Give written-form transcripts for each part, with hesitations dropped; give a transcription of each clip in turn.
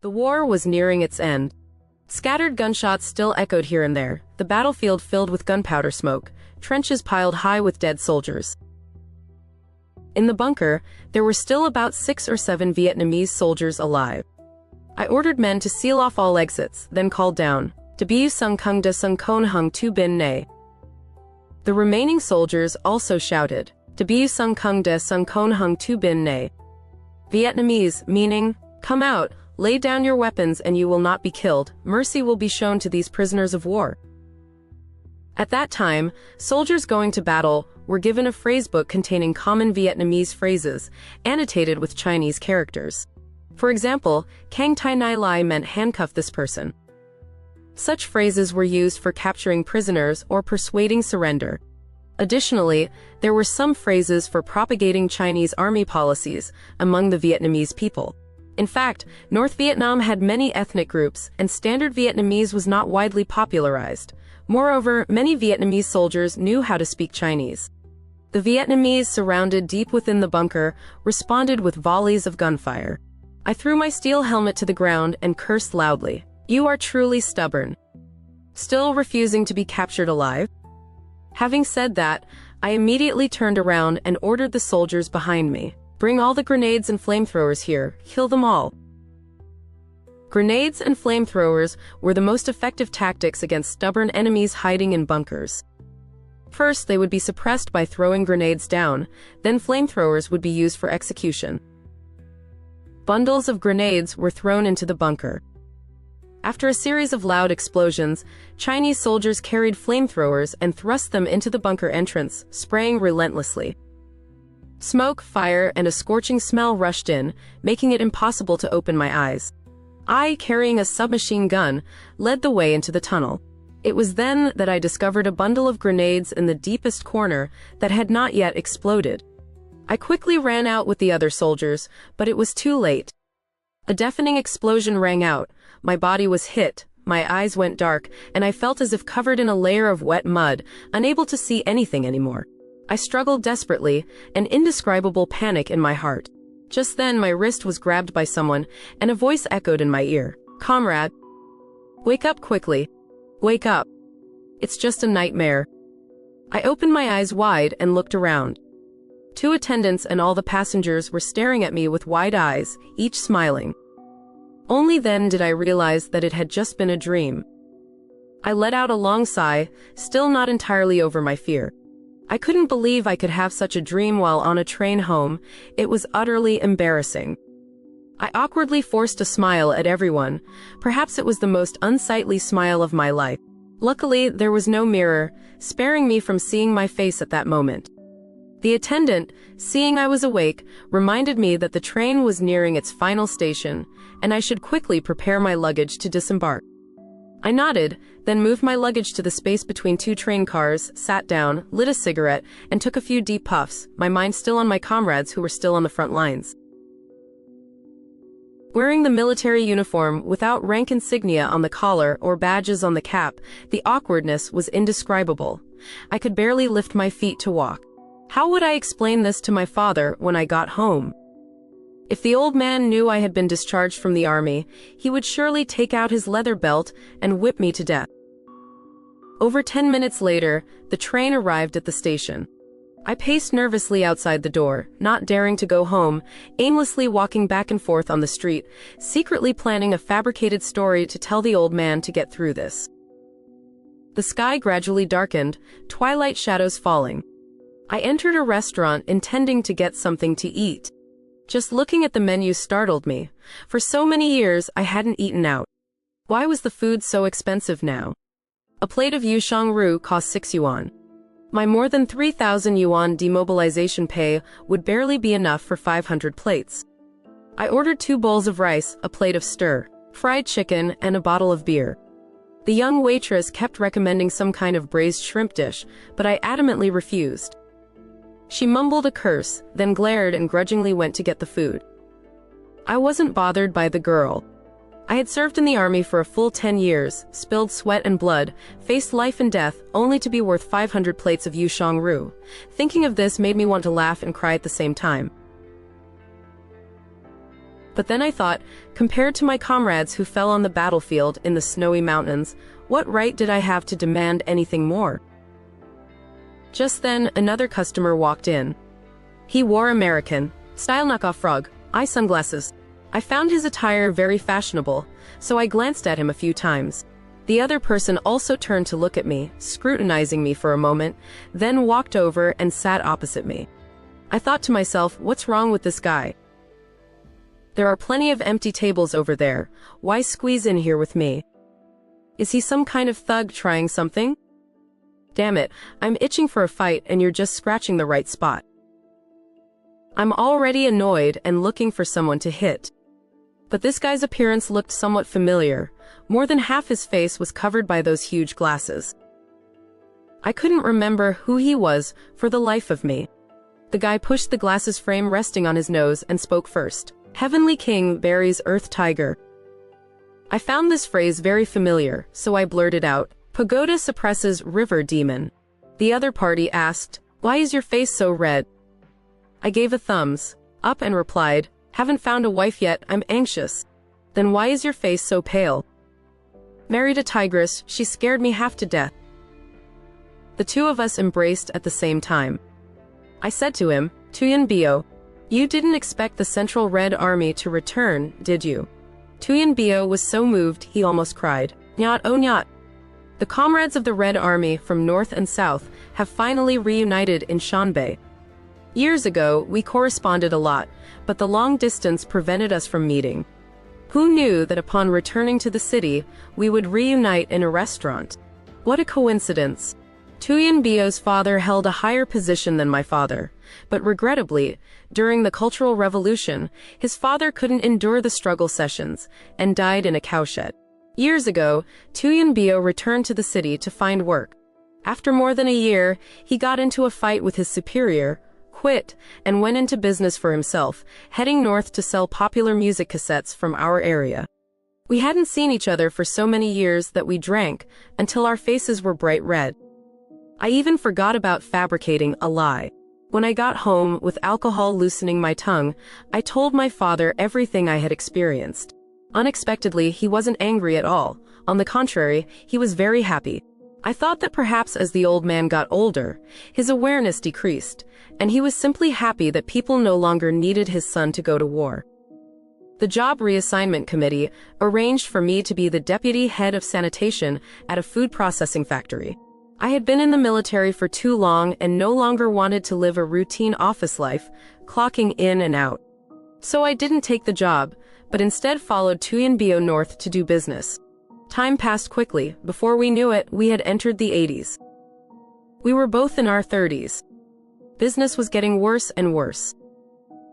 The war was nearing its end. Scattered gunshots still echoed here and there, the battlefield filled with gunpowder smoke, trenches piled high with dead soldiers. In the bunker, there were still about 6 or 7 Vietnamese soldiers alive. I ordered men to seal off all exits, then called down, "Tabiu sung kung de sung kon hung tu bin ne." The remaining soldiers also shouted, "Tabiu sung kung de sung kon hung tu bin ne." Vietnamese, meaning, "Come out, lay down your weapons and you will not be killed, mercy will be shown to these prisoners of war." At that time, soldiers going to battle were given a phrasebook containing common Vietnamese phrases, annotated with Chinese characters. For example, Kang Tai Nai Lai meant handcuff this person. Such phrases were used for capturing prisoners or persuading surrender. Additionally, there were some phrases for propagating Chinese army policies among the Vietnamese people. In fact, North Vietnam had many ethnic groups, and Standard Vietnamese was not widely popularized. Moreover, many Vietnamese soldiers knew how to speak Chinese. The Vietnamese surrounded deep within the bunker responded with volleys of gunfire. I threw my steel helmet to the ground and cursed loudly. "You are truly stubborn. Still refusing to be captured alive?" Having said that, I immediately turned around and ordered the soldiers behind me, "Bring all the grenades and flamethrowers here, kill them all." Grenades and flamethrowers were the most effective tactics against stubborn enemies hiding in bunkers. First, they would be suppressed by throwing grenades down, then flamethrowers would be used for execution. Bundles of grenades were thrown into the bunker. After a series of loud explosions, Chinese soldiers carried flamethrowers and thrust them into the bunker entrance, spraying relentlessly. Smoke, fire, and a scorching smell rushed in, making it impossible to open my eyes. I, carrying a submachine gun, led the way into the tunnel. It was then that I discovered a bundle of grenades in the deepest corner that had not yet exploded. I quickly ran out with the other soldiers, but it was too late. A deafening explosion rang out, my body was hit, my eyes went dark, and I felt as if covered in a layer of wet mud, unable to see anything anymore. I struggled desperately, an indescribable panic in my heart. Just then my wrist was grabbed by someone, and a voice echoed in my ear. "Comrade, wake up quickly. Wake up. It's just a nightmare." I opened my eyes wide and looked around. 2 attendants and all the passengers were staring at me with wide eyes, each smiling. Only then did I realize that it had just been a dream. I let out a long sigh, still not entirely over my fear. I couldn't believe I could have such a dream while on a train home. It was utterly embarrassing. I awkwardly forced a smile at everyone. Perhaps it was the most unsightly smile of my life. Luckily, there was no mirror, sparing me from seeing my face at that moment. The attendant, seeing I was awake, reminded me that the train was nearing its final station, and I should quickly prepare my luggage to disembark. I nodded, then moved my luggage to the space between 2 train cars, sat down, lit a cigarette, and took a few deep puffs, my mind still on my comrades who were still on the front lines. Wearing the military uniform without rank insignia on the collar or badges on the cap, the awkwardness was indescribable. I could barely lift my feet to walk. How would I explain this to my father when I got home? If the old man knew I had been discharged from the army, he would surely take out his leather belt and whip me to death. Over 10 minutes later, the train arrived at the station. I paced nervously outside the door, not daring to go home, aimlessly walking back and forth on the street, secretly planning a fabricated story to tell the old man to get through this. The sky gradually darkened, twilight shadows falling. I entered a restaurant intending to get something to eat. Just looking at the menu startled me. For so many years, I hadn't eaten out. Why was the food so expensive now? A plate of yushang ru cost 6 yuan. My more than 3,000 yuan demobilization pay would barely be enough for 500 plates. I ordered 2 bowls of rice, a plate of stir-fried chicken, and a bottle of beer. The young waitress kept recommending some kind of braised shrimp dish, but I adamantly refused. She mumbled a curse, then glared and grudgingly went to get the food. I wasn't bothered by the girl. I had served in the army for a full 10 years, spilled sweat and blood, faced life and death, only to be worth 500 plates of yushang ru. Thinking of this made me want to laugh and cry at the same time. But then I thought, compared to my comrades who fell on the battlefield in the snowy mountains, what right did I have to demand anything more? Just then, another customer walked in. He wore American style knockoff frog, eye sunglasses. I found his attire very fashionable, so I glanced at him a few times. The other person also turned to look at me, scrutinizing me for a moment, then walked over and sat opposite me. I thought to myself, what's wrong with this guy? There are plenty of empty tables over there. Why squeeze in here with me? Is he some kind of thug trying something? Damn it, I'm itching for a fight and you're just scratching the right spot. I'm already annoyed and looking for someone to hit. But this guy's appearance looked somewhat familiar. More than half his face was covered by those huge glasses. I couldn't remember who he was for the life of me. The guy pushed the glasses frame resting on his nose and spoke first. Heavenly King buries Earth Tiger. I found this phrase very familiar, so I blurted out, Pagoda suppresses river demon. The other party asked, why is your face so red? I gave a thumbs up and replied, haven't found a wife yet, I'm anxious. Then why is your face so pale? Married a tigress, she scared me half to death. The two of us embraced at the same time. I said to him, Tuyen Bio, you didn't expect the Central Red Army to return, did you? Tuyen Bio was so moved he almost cried. Nyat oh nyat. The comrades of the Red Army from north and south have finally reunited in Shanbei. Years ago, we corresponded a lot, but the long distance prevented us from meeting. Who knew that upon returning to the city, we would reunite in a restaurant? What a coincidence. Tuyen Bio's father held a higher position than my father, but regrettably, during the Cultural Revolution, his father couldn't endure the struggle sessions and died in a cowshed. Years ago, Tuyen Bio returned to the city to find work. After more than a year, he got into a fight with his superior, quit, and went into business for himself, heading north to sell popular music cassettes from our area. We hadn't seen each other for so many years that we drank until our faces were bright red. I even forgot about fabricating a lie. When I got home, with alcohol loosening my tongue, I told my father everything I had experienced. Unexpectedly, he wasn't angry at all. On the contrary, he was very happy. I thought that perhaps as the old man got older, his awareness decreased, and he was simply happy that people no longer needed his son to go to war. The Job Reassignment Committee arranged for me to be the deputy head of sanitation at a food processing factory. I had been in the military for too long and no longer wanted to live a routine office life, clocking in and out. So I didn't take the job, but instead followed Tuyen Bio north to do business. Time passed quickly. Before we knew it, we had entered the 80s. We were both in our 30s. Business was getting worse and worse.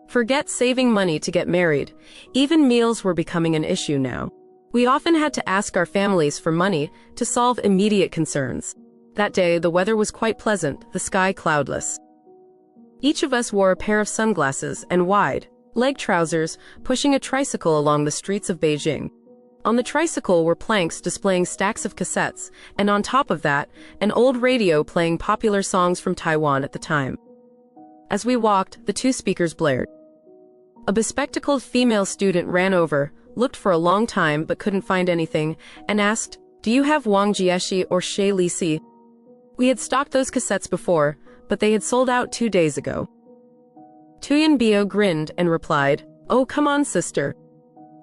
Forget saving money to get married. Even meals were becoming an issue now. We often had to ask our families for money to solve immediate concerns. That day, the weather was quite pleasant, the sky cloudless. Each of us wore a pair of sunglasses and wide-leg trousers, pushing a tricycle along the streets of Beijing. On the tricycle were planks displaying stacks of cassettes, and on top of that, an old radio playing popular songs from Taiwan at the time. As we walked, the two speakers blared. A bespectacled female student ran over, looked for a long time but couldn't find anything, and asked, "Do you have Wang Jieshi or Shirley?" We had stocked those cassettes before, but they had sold out 2 days ago. Tuyen Bio grinned and replied, "Oh, come on, sister.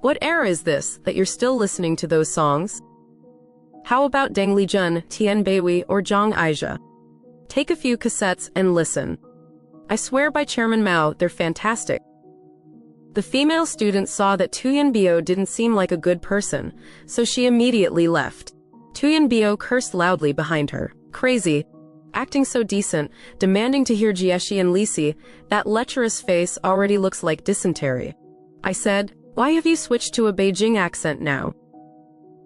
What era is this, that you're still listening to those songs? How about Deng Lijun, Tian Beiwei, or Zhang Aizha? Take a few cassettes and listen. I swear by Chairman Mao, they're fantastic." The female student saw that Tuyen Bio didn't seem like a good person, so she immediately left. Tuyen Bio cursed loudly behind her. Crazy. Acting so decent, demanding to hear Jieshi and Lisi, that lecherous face already looks like dysentery. I said, "Why have you switched to a Beijing accent now?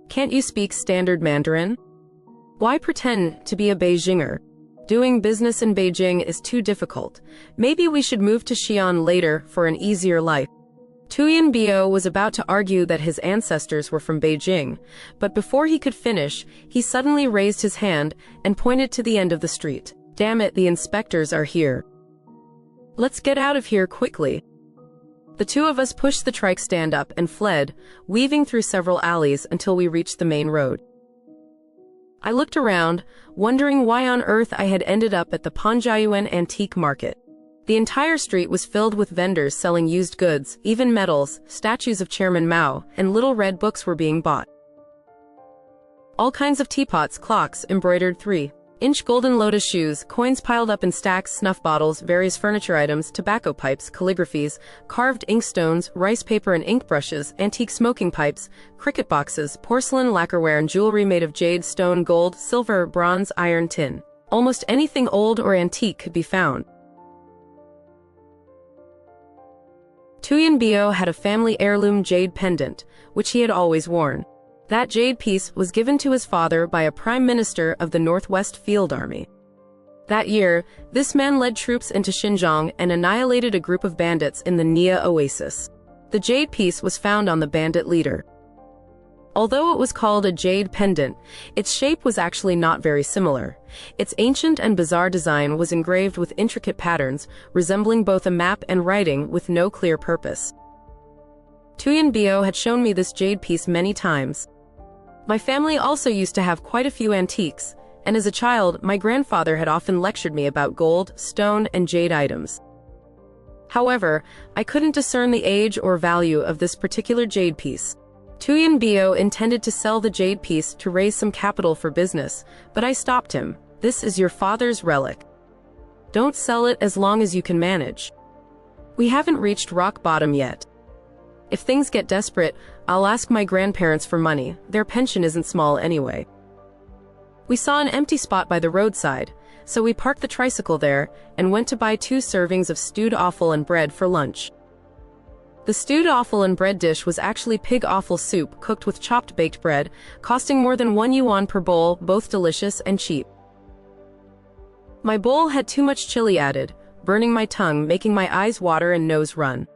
Can't you speak standard Mandarin? Why pretend to be a Beijinger? Doing business in Beijing is too difficult. Maybe we should move to Xi'an later for an easier life." Tuyen Bio was about to argue that his ancestors were from Beijing, but before he could finish, he suddenly raised his hand and pointed to the end of the street. "Damn it, the inspectors are here. Let's get out of here quickly." The two of us pushed the trike stand up and fled, weaving through several alleys until we reached the main road. I looked around, wondering why on earth I had ended up at the Panjiayuan antique market. The entire street was filled with vendors selling used goods, even medals, statues of Chairman Mao, and little red books were being bought. All kinds of teapots, clocks, embroidered 3-inch golden lotus shoes, coins piled up in stacks, snuff bottles, various furniture items, tobacco pipes, calligraphies, carved inkstones, rice paper and ink brushes, antique smoking pipes, cricket boxes, porcelain, lacquerware and jewelry made of jade, stone, gold, silver, bronze, iron, tin. Almost anything old or antique could be found. Tuyen Bio had a family heirloom jade pendant, which he had always worn. That jade piece was given to his father by a prime minister of the Northwest Field Army. That year, this man led troops into Xinjiang and annihilated a group of bandits in the Nia Oasis. The jade piece was found on the bandit leader. Although it was called a jade pendant, its shape was actually not very similar. Its ancient and bizarre design was engraved with intricate patterns, resembling both a map and writing with no clear purpose. Tuyen Bio had shown me this jade piece many times. My family also used to have quite a few antiques, and as a child, my grandfather had often lectured me about gold, stone, and jade items. However, I couldn't discern the age or value of this particular jade piece. Tuyen Bio intended to sell the jade piece to raise some capital for business, but I stopped him. This is your father's relic. Don't sell it as long as you can manage. We haven't reached rock bottom yet. If things get desperate, I'll ask my grandparents for money. Their pension isn't small anyway. We saw an empty spot by the roadside, so we parked the tricycle there and went to buy 2 servings of stewed offal and bread for lunch. The stewed offal and bread dish was actually pig offal soup cooked with chopped baked bread, costing more than 1 yuan per bowl, both delicious and cheap. My bowl had too much chili added, burning my tongue, making my eyes water and nose run.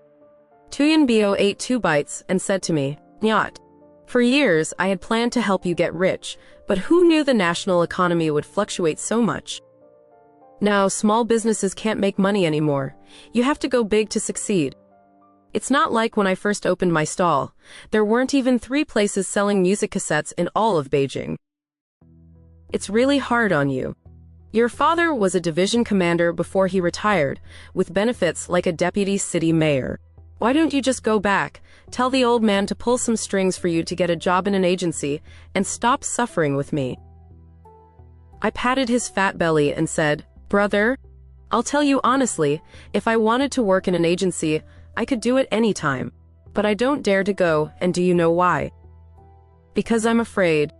Tuyen Bio ate 2 bites and said to me, "Nyat. For years, I had planned to help you get rich, but who knew the national economy would fluctuate so much? Now, small businesses can't make money anymore. You have to go big to succeed. It's not like when I first opened my stall. There weren't even 3 places selling music cassettes in all of Beijing. It's really hard on you. Your father was a division commander before he retired, with benefits like a deputy city mayor. Why don't you just go back, tell the old man to pull some strings for you to get a job in an agency, and stop suffering with me?" I patted his fat belly and said, "Brother, I'll tell you honestly, if I wanted to work in an agency, I could do it anytime. But I don't dare to go, and do you know why? Because I'm afraid.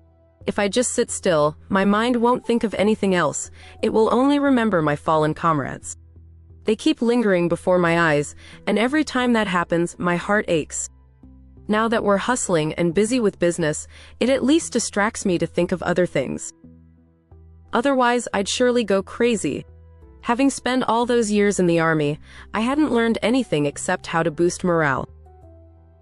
If I just sit still, my mind won't think of anything else. It will only remember my fallen comrades. They keep lingering before my eyes, and every time that happens, my heart aches. Now that we're hustling and busy with business, it at least distracts me to think of other things. Otherwise, I'd surely go crazy. Having spent all those years in the army, I hadn't learned anything except how to boost morale."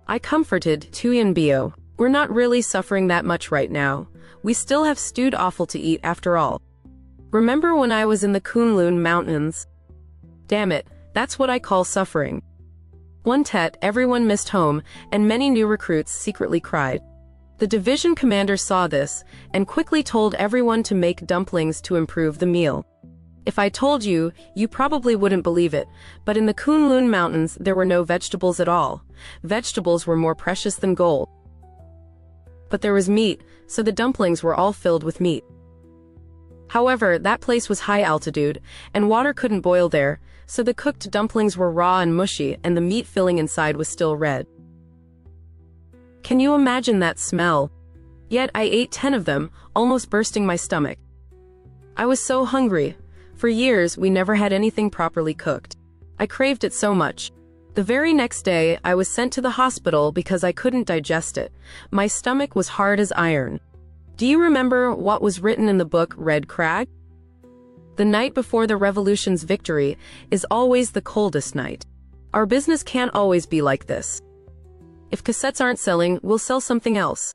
I comforted Tuyen Bio. "We're not really suffering that much right now. We still have stewed offal to eat after all. Remember when I was in the Kunlun Mountains? Damn it, that's what I call suffering." One Tet, everyone missed home, and many new recruits secretly cried. The division commander saw this, and quickly told everyone to make dumplings to improve the meal. If I told you, you probably wouldn't believe it, but in the Kunlun Mountains there were no vegetables at all. Vegetables were more precious than gold. But there was meat, so the dumplings were all filled with meat. However, that place was high altitude, and water couldn't boil there, so the cooked dumplings were raw and mushy, and the meat filling inside was still red. Can you imagine that smell? Yet I ate 10 of them, almost bursting my stomach. I was so hungry. For years, we never had anything properly cooked. I craved it so much. The very next day, I was sent to the hospital because I couldn't digest it. My stomach was hard as iron. Do you remember what was written in the book Red Crag? The night before the revolution's victory is always the coldest night. Our business can't always be like this. If cassettes aren't selling, we'll sell something else.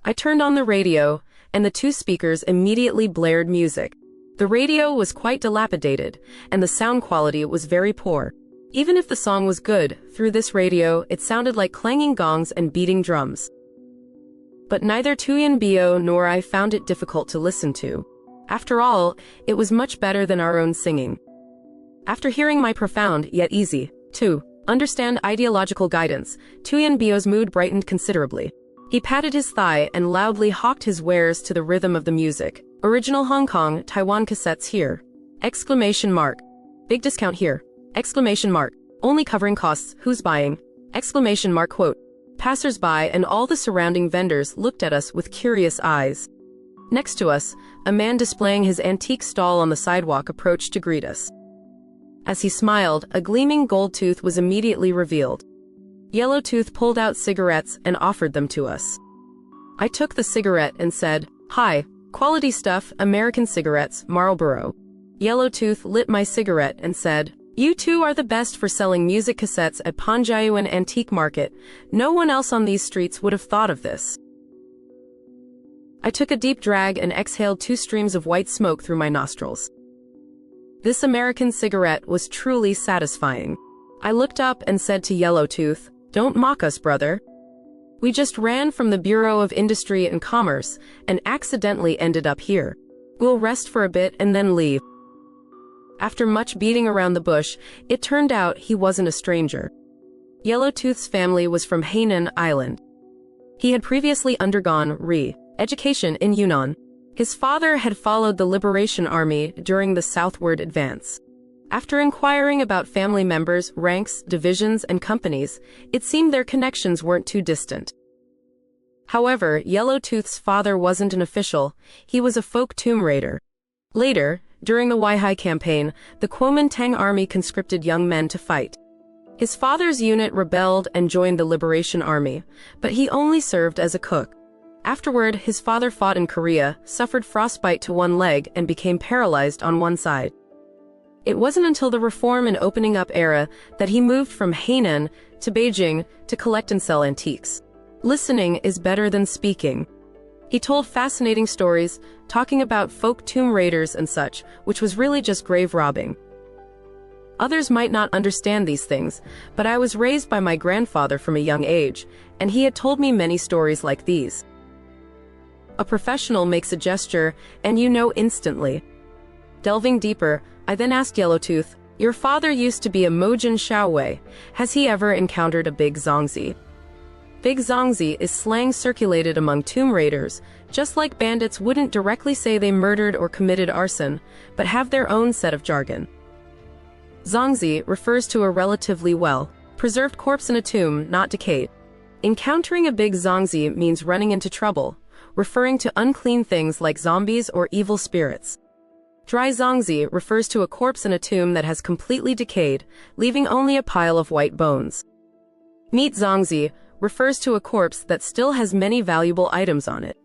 I turned on the radio, and the 2 speakers immediately blared music. The radio was quite dilapidated, and the sound quality was very poor. Even if the song was good, through this radio, it sounded like clanging gongs and beating drums. But neither Tuyen Bio nor I found it difficult to listen to. After all, it was much better than our own singing. After hearing my profound, yet easy, to understand ideological guidance, Tuyen Bio's mood brightened considerably. He patted his thigh and loudly hawked his wares to the rhythm of the music. Original Hong Kong, Taiwan cassettes here! Exclamation mark. Big discount here! Exclamation mark. Only covering costs, who's buying? Exclamation mark quote. Passers-by and all the surrounding vendors looked at us with curious eyes. Next to us, a man displaying his antique stall on the sidewalk approached to greet us. As he smiled, a gleaming gold tooth was immediately revealed. Yellow Tooth pulled out cigarettes and offered them to us. I took the cigarette and said, "Hi, quality stuff, American cigarettes, Marlboro." Yellow Tooth lit my cigarette and said, "You two are the best for selling music cassettes at Panjayuan Antique Market. No one else on these streets would have thought of this." I took a deep drag and exhaled 2 streams of white smoke through my nostrils. This American cigarette was truly satisfying. I looked up and said to Yellow Tooth, "Don't mock us, brother. We just ran from the Bureau of Industry and Commerce and accidentally ended up here. We'll rest for a bit and then leave." After much beating around the bush, it turned out he wasn't a stranger. Yellow Tooth's family was from Hainan Island. He had previously undergone education in Yunnan. His father had followed the Liberation Army during the southward advance. After inquiring about family members, ranks, divisions, and companies, it seemed their connections weren't too distant. However, Yellow Tooth's father wasn't an official, he was a folk tomb raider. Later, during the Weihai campaign, the Kuomintang army conscripted young men to fight. His father's unit rebelled and joined the Liberation Army, but he only served as a cook. Afterward, his father fought in Korea, suffered frostbite to one leg, and became paralyzed on one side. It wasn't until the reform and opening up era that he moved from Hainan to Beijing to collect and sell antiques. Listening is better than speaking. He told fascinating stories, talking about folk tomb raiders and such, which was really just grave robbing. Others might not understand these things, but I was raised by my grandfather from a young age, and he had told me many stories like these. A professional makes a gesture, and you know instantly. Delving deeper, I then asked Yellow Tooth, "Your father used to be a Mojin Shaowei. Has he ever encountered a big zongzi?" Big zongzi is slang circulated among tomb raiders, just like bandits wouldn't directly say they murdered or committed arson, but have their own set of jargon. Zongzi refers to a relatively well-preserved corpse in a tomb, not decayed. Encountering a big zongzi means running into trouble, referring to unclean things like zombies or evil spirits. Dry zongzi refers to a corpse in a tomb that has completely decayed, leaving only a pile of white bones. Meat zongzi refers to a corpse that still has many valuable items on it.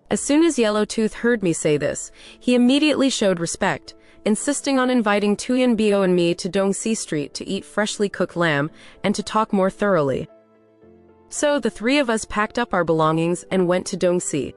As soon as Yellow Tooth heard me say this, he immediately showed respect, insisting on inviting Tuyen Bio and me to Dongxi Street to eat freshly cooked lamb and to talk more thoroughly. So the 3 of us packed up our belongings and went to Dongxi.